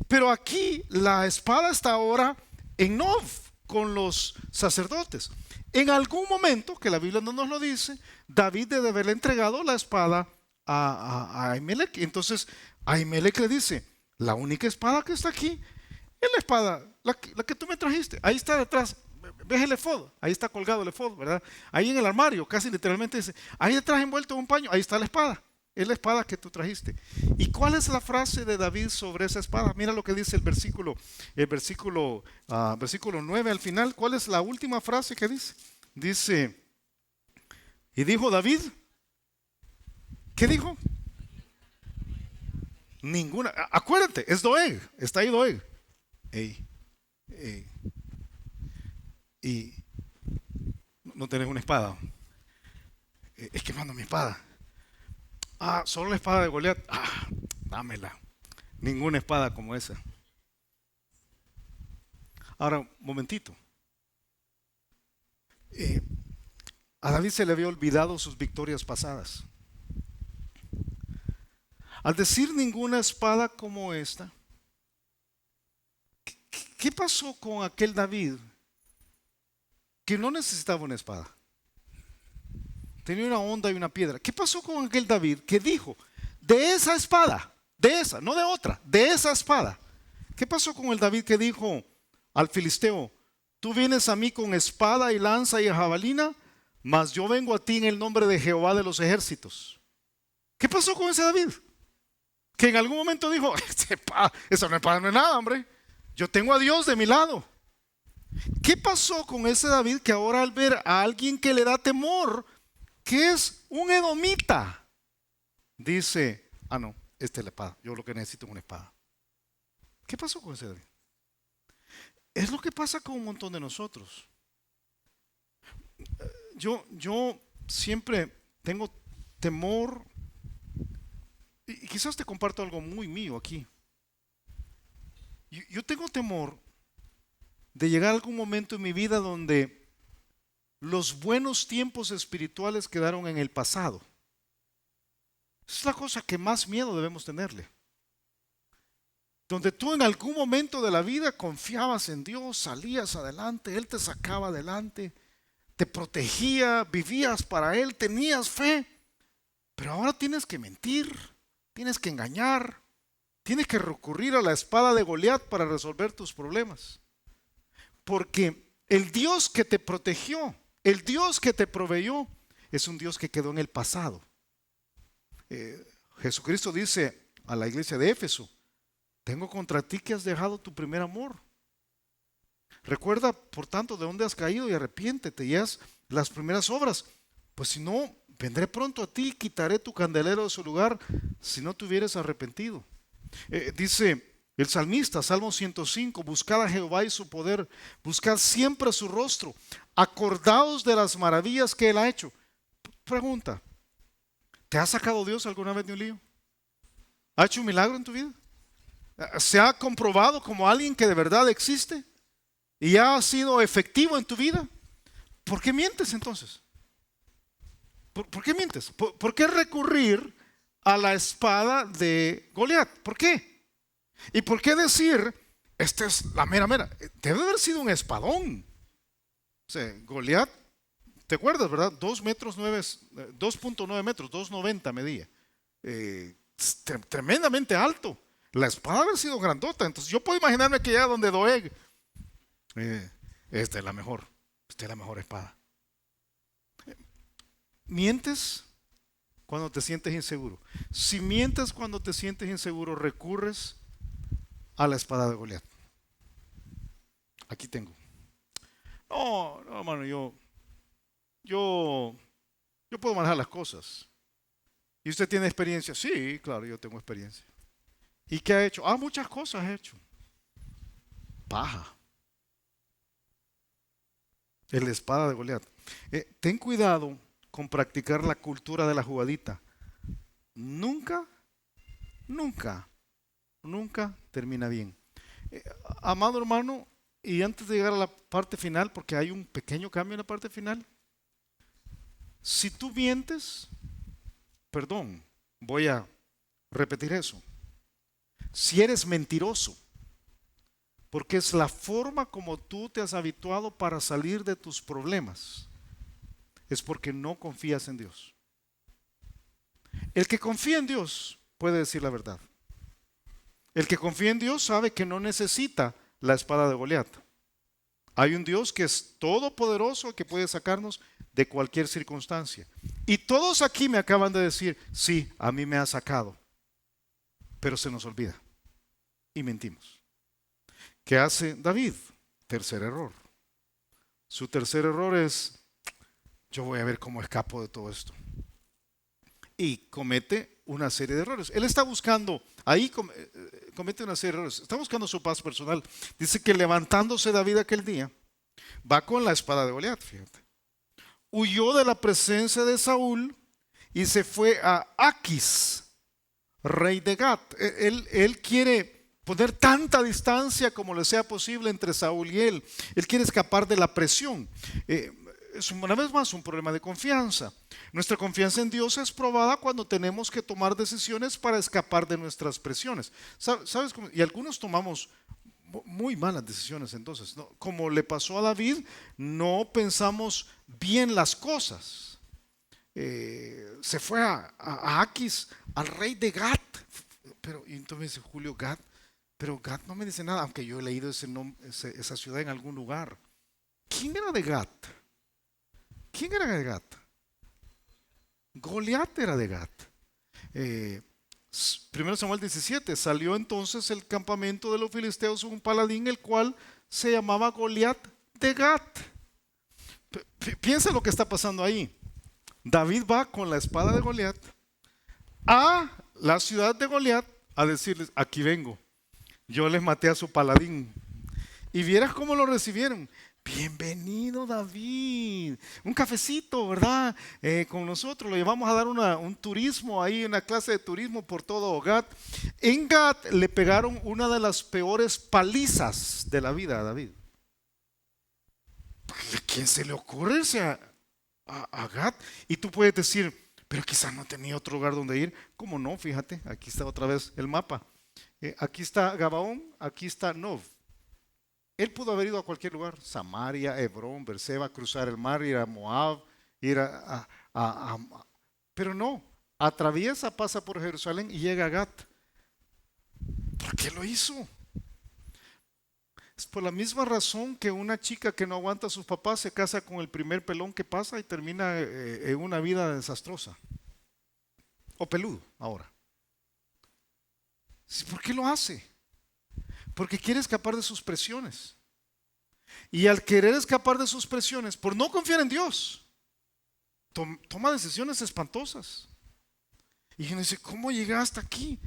Pero aquí la espada está ahora en Nob con los sacerdotes. En algún momento, que la Biblia no nos lo dice, David debe haberle entregado la espada a Ahimelech. Entonces Ahimelech le dice, la única espada que está aquí es la espada, la que tú me trajiste. Ahí está detrás, ves el efod, ahí está colgado el efod, ¿verdad? Ahí en el armario, casi literalmente dice, ahí detrás envuelto en un paño, ahí está la espada. Es la espada que tú trajiste. ¿Y cuál es la frase de David sobre esa espada? Mira lo que dice el versículo 9 al final. ¿Cuál es la última frase que dice? Dice, y dijo David, ¿Qué dijo? Ninguna. Acuérdate, es Doeg. Está ahí Doeg. Ey, ey. Y no tenés una espada. Es que mando mi espada. Ah, solo la espada de Goliat. Ah, dámela. Ninguna espada como esa. Ahora, un momentito. Eh, a David se le había olvidado sus victorias pasadas. Al decir ninguna espada como esta, ¿qué pasó con aquel David que no necesitaba una espada? Tenía una honda y una piedra. ¿Qué pasó con aquel David que dijo, de esa espada, de esa, no de otra, de esa espada? ¿Qué pasó con el David que dijo al filisteo, tú vienes a mí con espada y lanza y jabalina, mas yo vengo a ti en el nombre de Jehová de los ejércitos? ¿Qué pasó con ese David? Que en algún momento dijo, esa no espada no es nada, hombre. Yo tengo a Dios de mi lado. ¿Qué pasó con ese David que ahora al ver a alguien que le da temor, que es un edomita, dice, ah no, esta es la espada, yo lo que necesito es una espada? ¿Qué pasó con ese David? Es lo que pasa con un montón de nosotros. Yo siempre tengo temor, y quizás te comparto algo muy mío aquí. Yo tengo temor de llegar a algún momento en mi vida donde los buenos tiempos espirituales quedaron en el pasado. Es la cosa que más miedo debemos tenerle. Donde tú en algún momento de la vida confiabas en Dios, salías adelante, Él te sacaba adelante, te protegía, vivías para Él, tenías fe. Pero ahora tienes que mentir, tienes que engañar, tienes que recurrir a la espada de Goliat para resolver tus problemas. Porque el Dios que te protegió, el Dios que te proveyó, es un Dios que quedó en el pasado. Jesucristo dice a la iglesia de Éfeso, tengo contra ti que has dejado tu primer amor. Recuerda, por tanto, de dónde has caído y arrepiéntete y haz las primeras obras. Pues si no, vendré pronto a ti y quitaré tu candelero de su lugar si no te hubieras arrepentido. Dice el salmista, Salmo 105, buscad a Jehová y su poder, buscad siempre su rostro, acordaos de las maravillas que Él ha hecho. Pregunta, ¿te ha sacado Dios alguna vez de un lío? ¿Ha hecho un milagro en tu vida? ¿Se ha comprobado como alguien que de verdad existe y ha sido efectivo en tu vida? ¿Por qué mientes entonces? ¿Por qué mientes? ¿Por qué recurrir a la espada de Goliat? ¿Por qué? ¿Y por qué decir, esta es la mera mera? Debe haber sido un espadón. O sea, Goliat, ¿te acuerdas, verdad? 2 metros 9, 2.9 metros, 2.90 medía. Tremendamente alto. La espada haber sido grandota. Entonces yo puedo imaginarme que ya donde Doeg, esta es la mejor espada. Mientes cuando te sientes inseguro. Si mientes cuando te sientes inseguro, recurres a la espada de Goliat. Aquí tengo. No, hermano, yo puedo manejar las cosas. ¿Y usted tiene experiencia? Sí, claro, yo tengo experiencia. ¿Y qué ha hecho? Muchas cosas ha hecho. Paja. Es la espada de Goliat. Ten cuidado con practicar la cultura de la jugadita. Nunca termina bien. Amado hermano, y antes de llegar a la parte final, porque hay un pequeño cambio en la parte final, si tú mientes, perdón, voy a repetir eso. Si eres mentiroso, porque es la forma como tú te has habituado para salir de tus problemas, es porque no confías en Dios. El que confía en Dios puede decir la verdad. El que confía en Dios sabe que no necesita la espada de Goliat. Hay un Dios que es todopoderoso, que puede sacarnos de cualquier circunstancia. Y todos aquí me acaban de decir, sí, a mí me ha sacado. Pero se nos olvida y mentimos. ¿Qué hace David? Tercer error. Su tercer error es, yo voy a ver cómo escapo de todo esto. y comete una serie de errores. Él está buscando, ahí comete una serie de errores, está buscando su paz personal. Dice que levantándose David aquel día, va con la espada de Goliat, fíjate. Huyó de la presencia de Saúl y se fue a Aquis, rey de Gat. Él quiere poner tanta distancia como le sea posible entre Saúl y él. Él quiere escapar de la presión. Es una vez más un problema de confianza. Nuestra confianza en Dios es probada cuando tenemos que tomar decisiones para escapar de nuestras presiones. ¿Sabes cómo? Y algunos tomamos muy malas decisiones entonces, ¿no? Como le pasó a David, no pensamos bien las cosas. Se fue a Aquis, al rey de Gat. Pero y entonces dice Julio, Gat, pero Gat no me dice nada, aunque yo he leído esa ciudad en algún lugar. ¿Quién era de Gat? ¿Quién era de Gat? Goliat era de Gat. 1 Samuel 17, salió entonces el campamento de los filisteos un paladín, el cual se llamaba Goliat de Gat. Piensa lo que está pasando ahí. David va con la espada de Goliat a la ciudad de Goliat a decirles, aquí vengo, yo les maté a su paladín. Y vieras cómo lo recibieron. Bienvenido David, un cafecito, ¿verdad? Con nosotros, lo llevamos a dar un turismo ahí, una clase de turismo por todo Gat. En Gat le pegaron una de las peores palizas de la vida a David. ¿A quién se le ocurre irse a Gat? Y tú puedes decir, pero quizás no tenía otro lugar donde ir. ¿Cómo no? Fíjate, aquí está otra vez el mapa. Aquí está Gabaón, aquí está Nov. Él pudo haber ido a cualquier lugar, Samaria, Hebrón, Berseba, cruzar el mar, ir a Moab, ir pero no, atraviesa, pasa por Jerusalén y llega a Gat. ¿Por qué lo hizo? Es por la misma razón que una chica que no aguanta a sus papás se casa con el primer pelón que pasa y termina en una vida desastrosa. O peludo ahora. ¿Por qué lo hace? Porque quiere escapar de sus presiones. Y al querer escapar de sus presiones, por no confiar en Dios, toma decisiones espantosas. Y uno dice, ¿cómo llegaste aquí?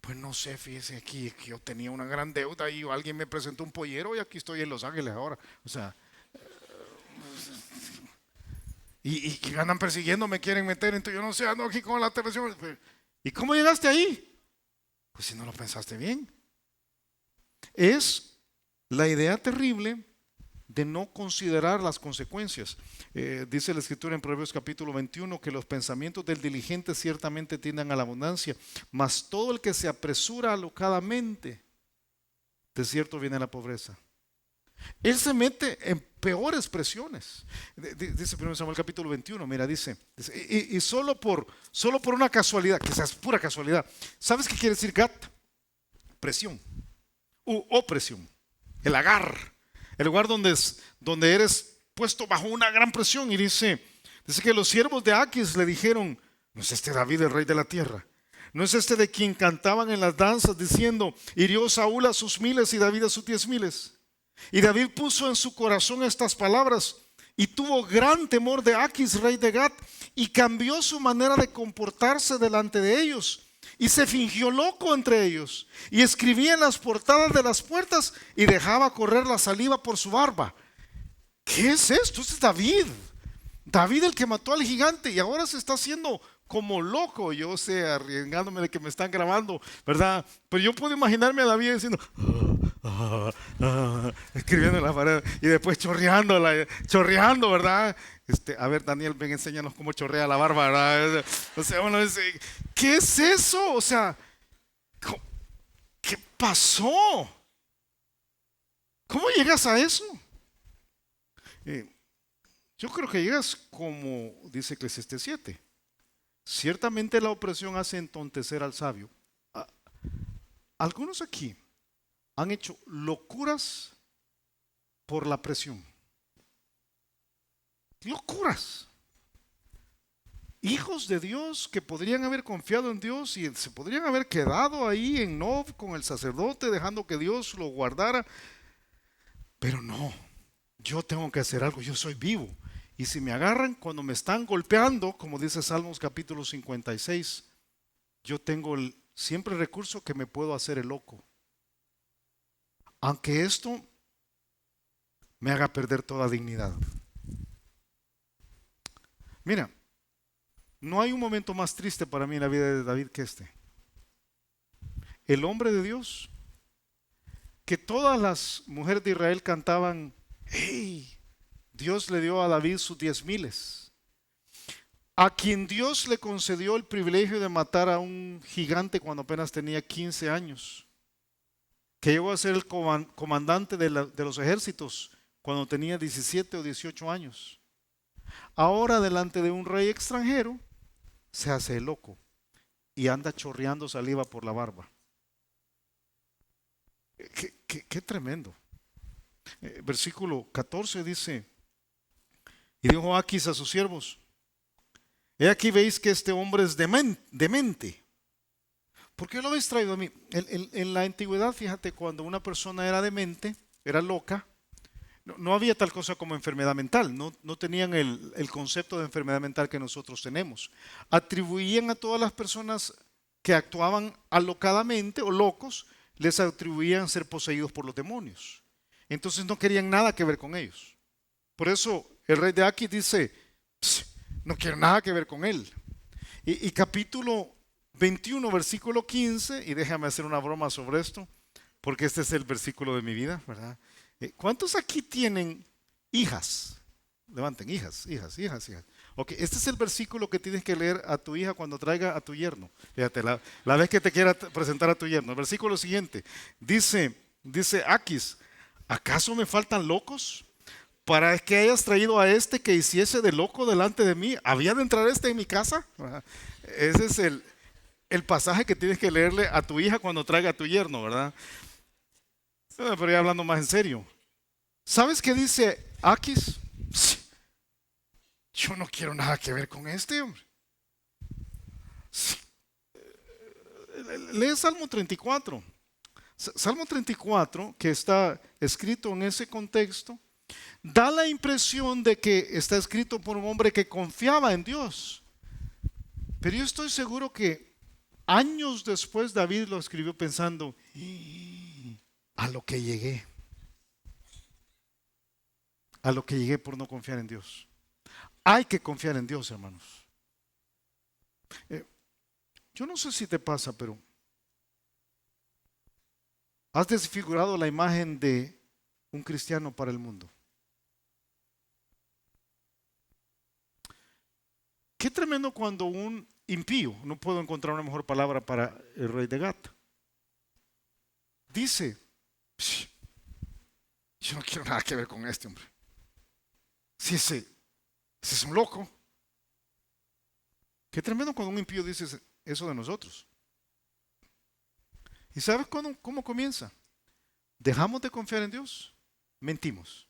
Pues no sé, fíjese aquí que yo tenía una gran deuda y alguien me presentó un pollero y aquí estoy en Los Ángeles ahora. O sea, y andan persiguiendo, me quieren meter, entonces yo no sé, ando aquí con la televisión. ¿Y cómo llegaste ahí? Pues si no lo pensaste bien. Es la idea terrible de no considerar las consecuencias. Dice la escritura en Proverbios capítulo 21 que los pensamientos del diligente ciertamente tienden a la abundancia, mas todo el que se apresura alocadamente, de cierto viene la pobreza. Él se mete en peores presiones. Dice 1 Samuel capítulo 21, mira, dice y solo por una casualidad, quizás pura casualidad. ¿Sabes qué quiere decir Gat? Presión. Opresión, el agar, el lugar donde eres puesto bajo una gran presión. Y dice que los siervos de Aquis le dijeron, ¿no es este David el rey de la tierra? ¿No es este de quien cantaban en las danzas diciendo, hirió Saúl a sus miles y David a sus 10,000? Y David puso en su corazón estas palabras y tuvo gran temor de Aquis, rey de Gat, y cambió su manera de comportarse delante de ellos. Y se fingió loco entre ellos y escribía en las portadas de las puertas y dejaba correr la saliva por su barba. ¿Qué es esto? Este es David. David el que mató al gigante y ahora se está haciendo como loco. Yo sé, arriesgándome de que me están grabando, ¿verdad? Pero yo puedo imaginarme a David diciendo escribiendo en la pared y después chorreando, ¿verdad? A ver, Daniel, ven, enséñanos cómo chorrea la barba, ¿verdad? O sea, uno dice, ¿qué es eso? O sea, ¿qué pasó? ¿Cómo llegas a eso? Yo creo que llegas como dice Eclesiastés 7. Ciertamente la opresión hace entontecer al sabio. Algunos aquí han hecho locuras por la presión. Locuras. Hijos de Dios que podrían haber confiado en Dios y se podrían haber quedado ahí en Nob con el sacerdote dejando que Dios lo guardara. Pero no, yo tengo que hacer algo, yo soy vivo. Y si me agarran cuando me están golpeando, como dice Salmos capítulo 56, yo tengo siempre el recurso que me puedo hacer el loco. Aunque esto me haga perder toda dignidad. Mira, no hay un momento más triste para mí en la vida de David que este. El hombre de Dios, que todas las mujeres de Israel cantaban, hey, Dios le dio a David sus 10,000, a quien Dios le concedió el privilegio de matar a un gigante cuando apenas tenía 15 años, que llegó a ser el comandante de los ejércitos cuando tenía 17 o 18 años. Ahora delante de un rey extranjero se hace el loco y anda chorreando saliva por la barba. Qué tremendo. Versículo 14 dice, y dijo Aquis a sus siervos, he aquí veis que este hombre es demente. ¿Por qué lo habéis traído a mí? En la antigüedad, fíjate, cuando una persona era demente, era loca, no había tal cosa como enfermedad mental, no tenían el concepto de enfermedad mental que nosotros tenemos. Atribuían a todas las personas que actuaban alocadamente o locos, les atribuían ser poseídos por los demonios. Entonces no querían nada que ver con ellos. Por eso el rey de Aquis dice, no quiero nada que ver con él. Y capítulo 21, versículo 15, y déjame hacer una broma sobre esto, porque este es el versículo de mi vida, ¿verdad? ¿Cuántos aquí tienen hijas? Levanten, hijas. Ok, este es el versículo que tienes que leer a tu hija cuando traiga a tu yerno. Fíjate, la vez que te quiera presentar a tu yerno. El versículo siguiente, dice Aquis, ¿acaso me faltan locos? Para que hayas traído a este que hiciese de loco delante de mí. ¿Había de entrar este en mi casa? Ese es el pasaje que tienes que leerle a tu hija cuando traiga a tu yerno, ¿verdad? Pero ya hablando más en serio. ¿Sabes qué dice Aquis? Yo no quiero nada que ver con este hombre. Lee Salmo 34. Salmo 34, que está escrito en ese contexto, da la impresión de que está escrito por un hombre que confiaba en Dios. Pero yo estoy seguro que años después David lo escribió pensando, a lo que llegué por no confiar en Dios. Hay que confiar en Dios, hermanos. Yo no sé si te pasa, pero has desfigurado la imagen de un cristiano para el mundo. Qué tremendo cuando un impío, no puedo encontrar una mejor palabra para el rey de Gat, dice, yo no quiero nada que ver con este hombre. Si ese es un loco. Qué tremendo cuando un impío dice eso de nosotros. ¿Y sabes cómo comienza? Dejamos de confiar en Dios, mentimos.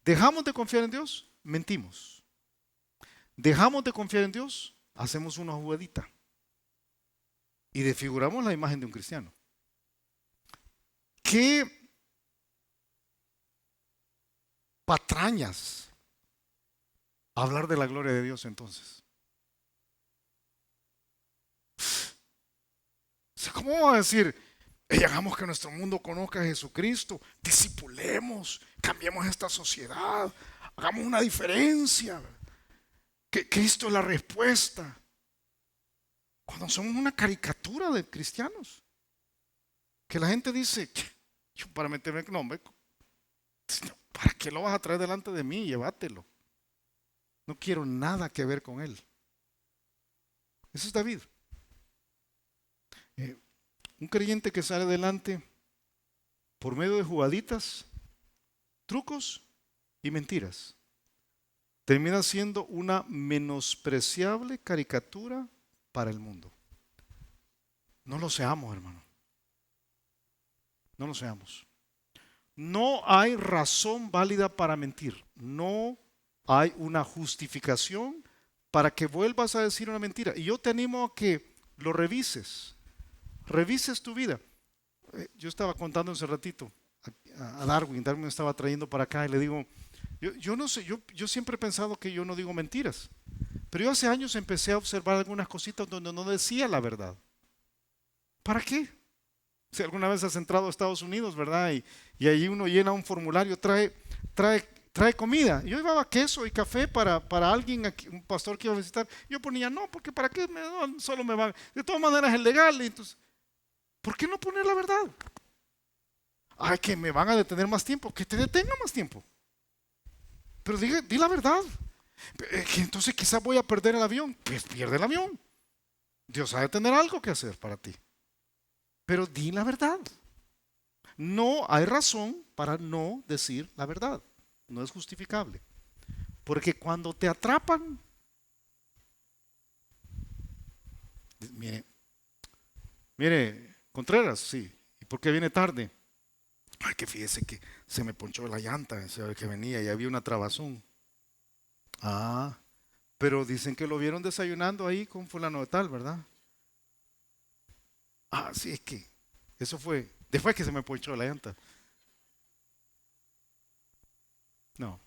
Dejamos de confiar en Dios, mentimos. Dejamos de confiar en Dios, hacemos una jugadita y desfiguramos la imagen de un cristiano. ¿Qué patrañas hablar de la gloria de Dios entonces? ¿Cómo vamos a decir, hagamos que nuestro mundo conozca a Jesucristo, discipulemos, cambiemos esta sociedad, hagamos una diferencia? Que Cristo es la respuesta. Cuando somos una caricatura de cristianos, que la gente dice, yo para meterme, no, hombre, ¿para qué lo vas a traer delante de mí? Llévatelo. No quiero nada que ver con él. Ese es David. Un creyente que sale adelante por medio de jugaditas, trucos y mentiras, termina siendo una menospreciable caricatura para el mundo. No lo seamos, hermano. No lo seamos. No hay razón válida para mentir. No hay una justificación para que vuelvas a decir una mentira. Y yo te animo a que lo revises. Revises tu vida. Yo estaba contando hace ratito a Darwin. Darwin estaba trayendo para acá y le digo, Yo no sé, yo siempre he pensado que yo no digo mentiras, pero yo hace años empecé a observar algunas cositas donde no decía la verdad. ¿Para qué? Si alguna vez has entrado a Estados Unidos, ¿verdad? Y ahí uno llena un formulario, trae comida. Yo llevaba queso y café para alguien, aquí, un pastor que iba a visitar. Yo ponía, no, porque ¿para qué? No, solo me van. De todas maneras es legal. Entonces, ¿por qué no poner la verdad? Ay, que me van a detener más tiempo. Que te detengan más tiempo. Pero di la verdad. Que entonces quizás voy a perder el avión. Pues pierde el avión. Dios ha de tener algo que hacer para ti. Pero di la verdad. No hay razón para no decir la verdad. No es justificable. Porque cuando te atrapan, mire, Contreras, sí. ¿Y por qué viene tarde? Ay, que fíjese que se me ponchó la llanta, ese que venía y había una trabazón. Ah, pero dicen que lo vieron desayunando ahí con fulano de tal, ¿verdad? Ah, sí, es que eso fue después que se me ponchó la llanta. No,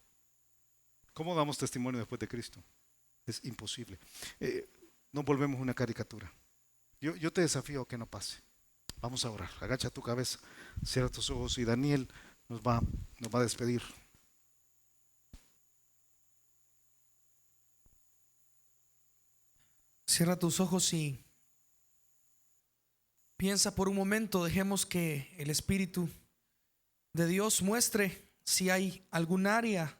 ¿cómo damos testimonio después de Cristo? Es imposible. Nos volvemos una caricatura. Yo te desafío a que no pase. Vamos a orar. Agacha tu cabeza, cierra tus ojos y Daniel nos va a despedir. Cierra tus ojos y piensa por un momento. Dejemos que el Espíritu de Dios muestre si hay algún área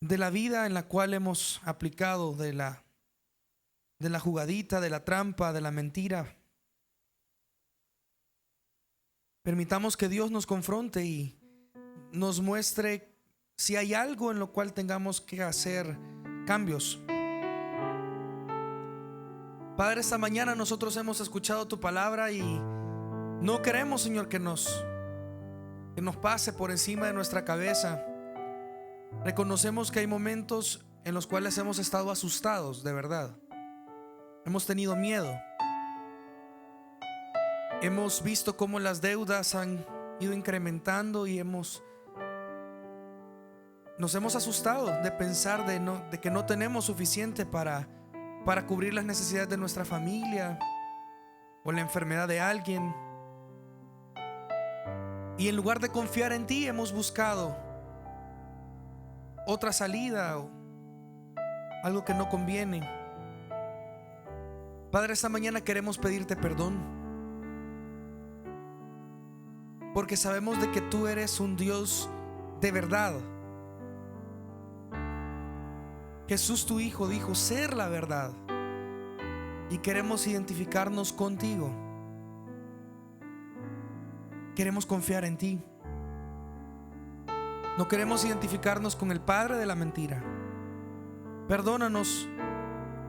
de la vida en la cual hemos aplicado de la jugadita, de la trampa, de la mentira. Permitamos que Dios nos confronte y nos muestre si hay algo en lo cual tengamos que hacer cambios. Padre, esta mañana nosotros hemos escuchado tu palabra y no queremos, Señor, que nos pase por encima de nuestra cabeza. Reconocemos que hay momentos en los cuales hemos estado asustados, de verdad. Hemos tenido miedo. Hemos visto cómo las deudas han ido incrementando y nos hemos asustado de pensar de que no tenemos suficiente para cubrir las necesidades de nuestra familia o la enfermedad de alguien. Y en lugar de confiar en ti, hemos buscado otra salida o algo que no conviene. Padre, esta mañana queremos pedirte perdón, porque sabemos de que tú eres un Dios de verdad. Jesús, tu Hijo, dijo ser la verdad, y queremos identificarnos contigo. Queremos confiar en ti. No queremos identificarnos con el padre de la mentira. Perdónanos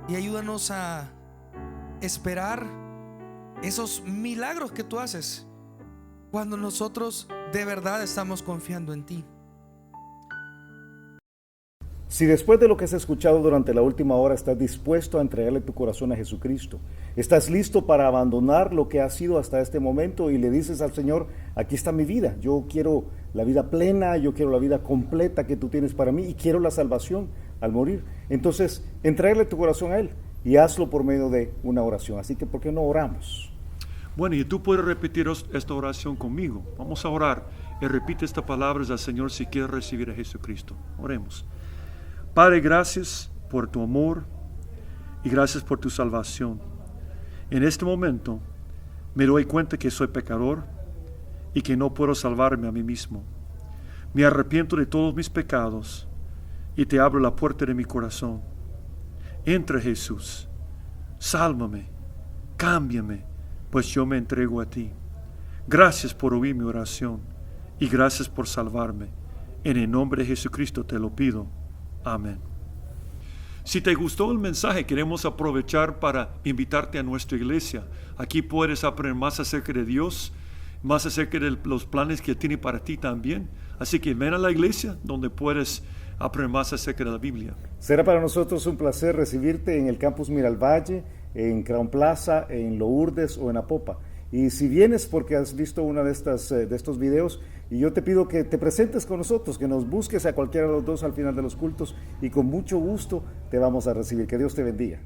y ayúdanos a esperar esos milagros que tú haces cuando nosotros de verdad estamos confiando en ti. Si después de lo que has escuchado durante la última hora estás dispuesto a entregarle tu corazón a Jesucristo, estás listo para abandonar lo que has sido hasta este momento y le dices al Señor, aquí está mi vida, yo quiero la vida plena, yo quiero la vida completa que tú tienes para mí y quiero la salvación al morir, entonces entrégale tu corazón a Él y hazlo por medio de una oración. Así que ¿por qué no oramos? Bueno, y tú puedes repetir esta oración conmigo. Vamos a orar y repite estas palabras al Señor si quieres recibir a Jesucristo. Oremos. Padre, gracias por tu amor y gracias por tu salvación. En este momento me doy cuenta que soy pecador y que no puedo salvarme a mí mismo. Me arrepiento de todos mis pecados y te abro la puerta de mi corazón. Entra, Jesús, sálvame, cámbiame, pues yo me entrego a ti. Gracias por oír mi oración y gracias por salvarme. En el nombre de Jesucristo te lo pido. Amén. Si te gustó el mensaje, queremos aprovechar para invitarte a nuestra iglesia. Aquí puedes aprender más acerca de Dios, más acerca de los planes que tiene para ti también. Así que ven a la iglesia donde puedes aprender más acerca de la Biblia. Será para nosotros un placer recibirte en el Campus Miralvalle, en Crown Plaza, en Lourdes o en Apopa. Y si vienes porque has visto una de estos videos, y yo te pido que te presentes con nosotros, que nos busques a cualquiera de los dos al final de los cultos, y con mucho gusto te vamos a recibir. Que Dios te bendiga.